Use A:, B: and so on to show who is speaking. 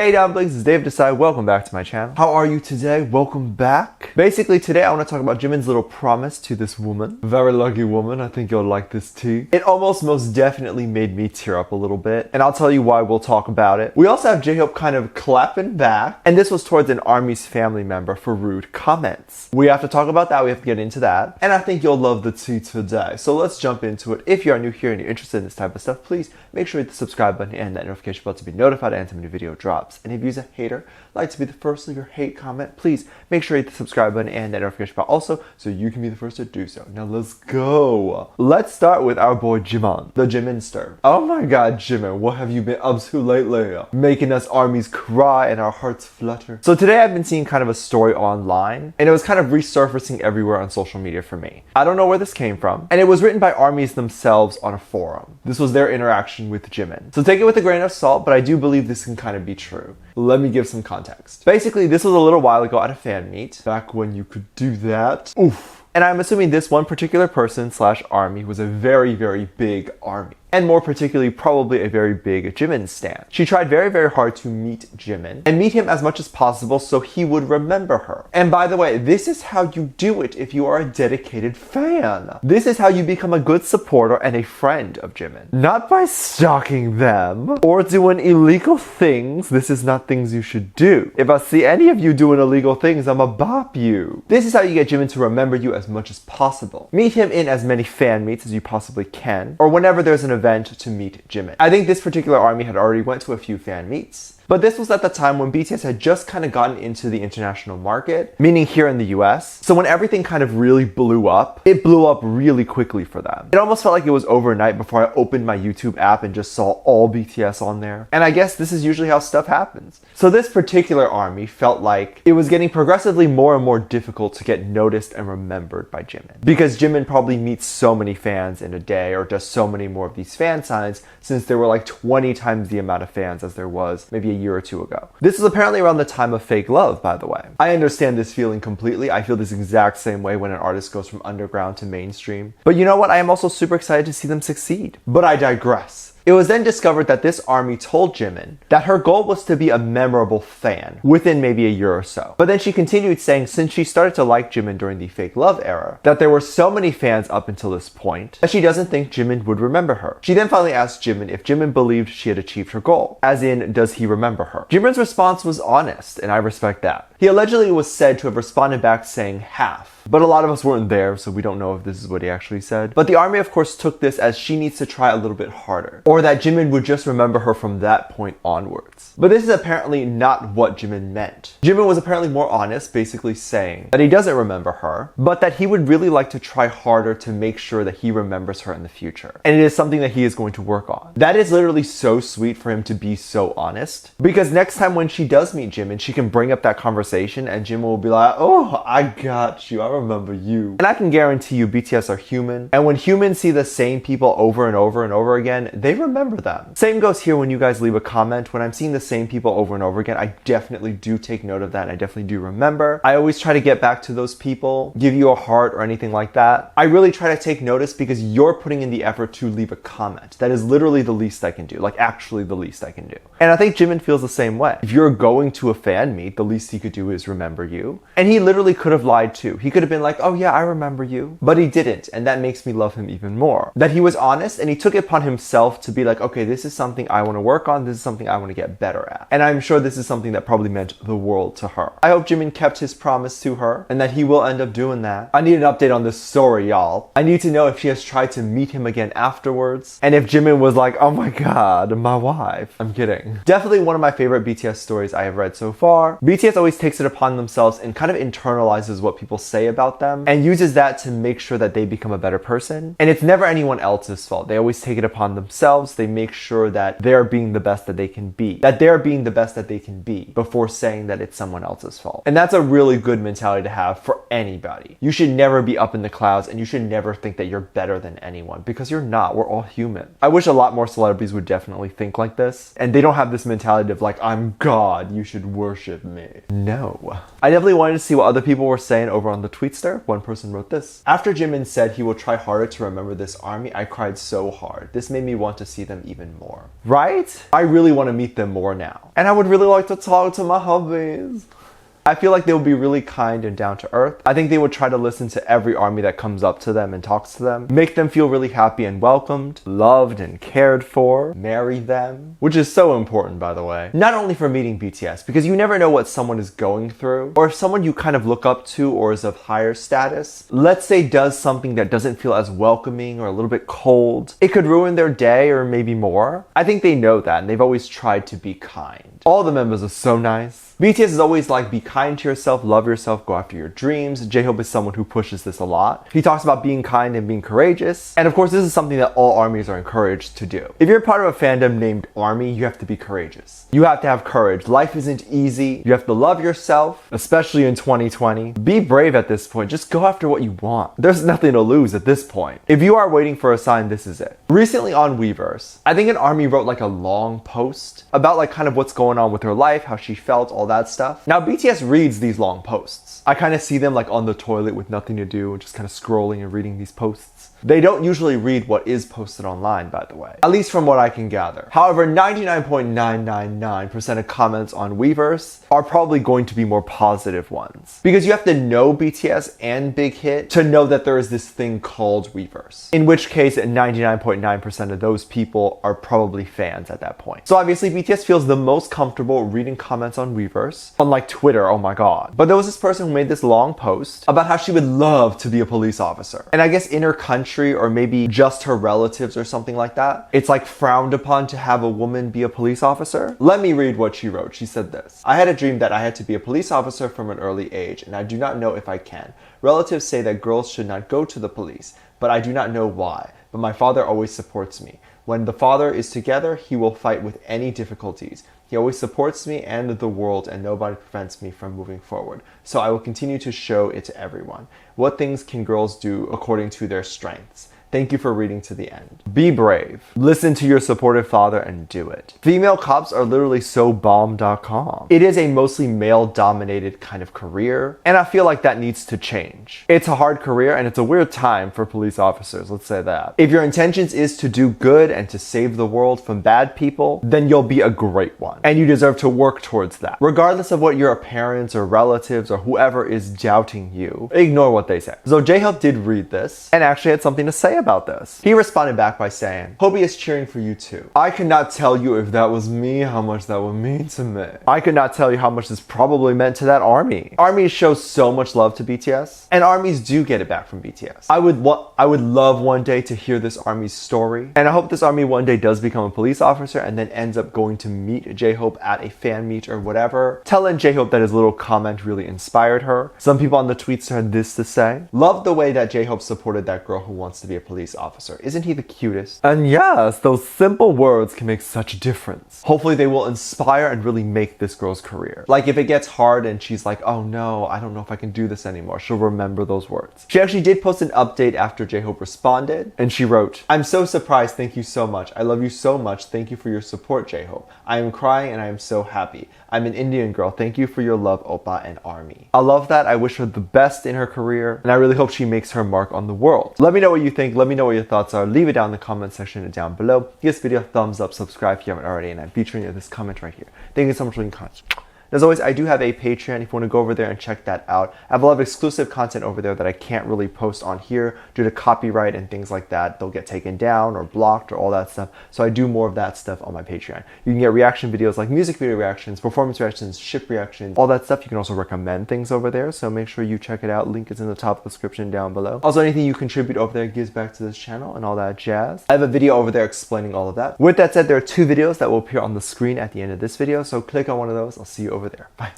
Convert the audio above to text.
A: Hey dumplings, it's Dave Desai. Welcome back to my channel. How are you today? Welcome back. Basically today I want to talk about Jimin's little promise to this woman. Very lucky woman. I think you'll like this tea. It almost most definitely made me tear up a little bit, and I'll tell you why. We'll talk about it. We also have JHope kind of clapping back, and this was towards an ARMY's family member for rude comments. We have to talk about that. We have to get into that, and I think you'll love the tea today. So let's jump into it. If you are new here and you're interested in this type of stuff, please make sure you hit the subscribe button and that notification bell to be notified anytime a new video drops. And if you're a hater, like to be the first to leave your hate comment, please make sure you hit the subscribe button and that notification bell also so you can be the first to do so. Now let's go. Let's start with our boy Jimin, the Jiminster. Oh my god, Jimin, what have you been up to lately? Making us ARMYs cry and our hearts flutter. So today I've been seeing kind of a story online, and it was kind of resurfacing everywhere on social media for me. I don't know where this came from, and it was written by ARMYs themselves on a forum. This was their interaction with Jimin. So take it with a grain of salt, but I do believe this can kind of be true. Let me give some context. Basically, this was a little while ago at a fan meet, back when you could do that. Oof. And I'm assuming this one particular person slash ARMY was a very, very big ARMY. And more particularly, probably a very big Jimin stan. She tried very, very hard to meet Jimin and meet him as much as possible so he would remember her. And by the way, this is how you do it if you are a dedicated fan. This is how you become a good supporter and a friend of Jimin. Not by stalking them or doing illegal things. This is not things you should do. If I see any of you doing illegal things, I'ma bop you. This is how you get Jimin to remember you as much as possible. Meet him in as many fan meets as you possibly can, or whenever there's an event to meet Jimin. I think this particular ARMY had already went to a few fan meets. But this was at the time when BTS had just kind of gotten into the international market, meaning here in the US. So when everything kind of really blew up, it blew up really quickly for them. It almost felt like it was overnight before I opened my YouTube app and just saw all BTS on there. And I guess this is usually how stuff happens. So this particular ARMY felt like it was getting progressively more and more difficult to get noticed and remembered by Jimin. Because Jimin probably meets so many fans in a day or does so many more of these fan signs, since there were like 20 times the amount of fans as there was maybe a year or two ago. This is apparently around the time of Fake Love, by the way. I understand this feeling completely. I feel this exact same way when an artist goes from underground to mainstream. But you know what? I am also super excited to see them succeed. But I digress. It was then discovered that this ARMY told Jimin that her goal was to be a memorable fan within maybe a year or so. But then she continued saying since she started to like Jimin during the Fake Love era, that there were so many fans up until this point that she doesn't think Jimin would remember her. She then finally asked Jimin if Jimin believed she had achieved her goal, as in, does he remember her? Jimin's response was honest, and I respect that. He allegedly was said to have responded back saying half. But a lot of us weren't there, so we don't know if this is what he actually said. But the ARMY, of course, took this as she needs to try a little bit harder, or that Jimin would just remember her from that point onwards. But this is apparently not what Jimin meant. Jimin was apparently more honest, basically saying that he doesn't remember her, but that he would really like to try harder to make sure that he remembers her in the future. And it is something that he is going to work on. That is literally so sweet for him to be so honest, because next time when she does meet Jimin, she can bring up that conversation and Jimin will be like, oh, I got you, I remember you. And I can guarantee you BTS are human, and when humans see the same people over and over and over again, they remember them. Same goes here when you guys leave a comment. When I'm seeing the same people over and over again, I definitely do take note of that, and I definitely do remember. I always try to get back to those people, give you a heart or anything like that. I really try to take notice because you're putting in the effort to leave a comment. That is literally the least I can do, like actually the least I can do. And I think Jimin feels the same way. If you're going to a fan meet, the least he could do is remember you. And he literally could have lied too. He could have been like, oh yeah, I remember you. But he didn't, and that makes me love him even more. That he was honest and he took it upon himself to be like, okay, this is something I want to work on, this is something I want to get better at. And I'm sure this is something that probably meant the world to her. I hope Jimin kept his promise to her and that he will end up doing that. I need an update on this story, y'all. I need to know if she has tried to meet him again afterwards, and if Jimin was like, oh my god, my wife. I'm kidding. Definitely one of my favorite BTS stories I have read so far. BTS always takes it upon themselves and kind of internalizes what people say about them and uses that to make sure that they become a better person. And it's never anyone else's fault. They always take it upon themselves. They make sure that they're being the best that they can be. That they're being the best that they can be before saying that it's someone else's fault. And that's a really good mentality to have for anybody. You should never be up in the clouds, and you should never think that you're better than anyone, because you're not. We're all human. I wish a lot more celebrities would definitely think like this, and they don't have this mentality of like, I'm God, you should worship me. No. I definitely wanted to see what other people were saying over on the tweet Tweetster, one person wrote this. After Jimin said he will try harder to remember this army, I cried so hard. This made me want to see them even more. Right? I really want to meet them more now. And I would really like to talk to my hubbies. I feel like they would be really kind and down to earth. I think they would try to listen to every army that comes up to them and talks to them, make them feel really happy and welcomed, loved and cared for, marry them, which is so important, by the way. Not only for meeting BTS, because you never know what someone is going through, or if someone you kind of look up to or is of higher status, let's say does something that doesn't feel as welcoming or a little bit cold, it could ruin their day or maybe more. I think they know that and they've always tried to be kind. All the members are so nice. BTS is always like, be kind to yourself, love yourself, go after your dreams. JHope is someone who pushes this a lot. He talks about being kind and being courageous. And of course, this is something that all armies are encouraged to do. If you're part of a fandom named ARMY, you have to be courageous. You have to have courage. Life isn't easy. You have to love yourself, especially in 2020. Be brave at this point. Just go after what you want. There's nothing to lose at this point. If you are waiting for a sign, this is it. Recently on Weverse, I think an ARMY wrote like a long post about like kind of what's going on with her life, how she felt, all that stuff. Now BTS reads these long posts. I kind of see them like on the toilet with nothing to do and just kind of scrolling and reading these posts. They don't usually read what is posted online, by the way. At least from what I can gather. However, 99.999% of comments on Weverse are probably going to be more positive ones. Because you have to know BTS and Big Hit to know that there is this thing called Weverse. In which case, 99.9% of those people are probably fans at that point. So obviously, BTS feels the most comfortable reading comments on Weverse. Unlike Twitter, oh my god. But there was this person who made this long post about how she would love to be a police officer. And I guess in her country, or maybe just her relatives or something like that, it's like frowned upon to have a woman be a police officer. Let me read what she wrote. She said this: I had a dream that I had to be a police officer from an early age, and I do not know if I can. Relatives say that girls should not go to the police, but I do not know why. But my father always supports me. When the father is together, he will fight with any difficulties. He always supports me and the world, and nobody prevents me from moving forward. So I will continue to show it to everyone. What things can girls do according to their strengths? Thank you for reading to the end. Be brave. Listen to your supportive father and do it. Female cops are literally so bomb.com. It is a mostly male-dominated kind of career, and I feel like that needs to change. It's a hard career, and it's a weird time for police officers, let's say that. If your intentions is to do good and to save the world from bad people, then you'll be a great one, and you deserve to work towards that. Regardless of what your parents or relatives or whoever is doubting you, ignore what they say. So JHope did read this, and actually had something to say about this. He responded back by saying, Hobie is cheering for you too. I could not tell you if that was me, how much that would mean to me. I could not tell you how much this probably meant to that army. Armies show so much love to BTS, and armies do get it back from BTS. I would love one day to hear this army's story, and I hope this army one day does become a police officer and then ends up going to meet JHope at a fan meet or whatever, telling JHope that his little comment really inspired her. Some people on the tweets had this to say: love the way that JHope supported that girl who wants to be a police officer. Isn't he the cutest? And yes, those simple words can make such a difference. Hopefully they will inspire and really make this girl's career. Like if it gets hard and she's like, oh no, I don't know if I can do this anymore, she'll remember those words. She actually did post an update after JHope responded, and she wrote, I'm so surprised, thank you so much. I love you so much. Thank you for your support, JHope. I am crying and I am so happy. I'm an Indian girl. Thank you for your love, Oppa and ARMY. I love that. I wish her the best in her career, and I really hope she makes her mark on the world. Let me know what you think. Let me know what your thoughts are. Leave it down in the comment section and down below. Give this video a thumbs up, subscribe if you haven't already, and I'm featuring this comment right here. Thank you so much for leaving comments. As always, I do have a Patreon if you want to go over there and check that out. I have a lot of exclusive content over there that I can't really post on here due to copyright and things like that. They'll get taken down or blocked or all that stuff. So I do more of that stuff on my Patreon. You can get reaction videos like music video reactions, performance reactions, ship reactions, all that stuff. You can also recommend things over there. So make sure you check it out. Link is in the top description down below. Also, anything you contribute over there gives back to this channel and all that jazz. I have a video over there explaining all of that. With that said, there are 2 videos that will appear on the screen at the end of this video. So click on one of those. I'll see you over there. Bye.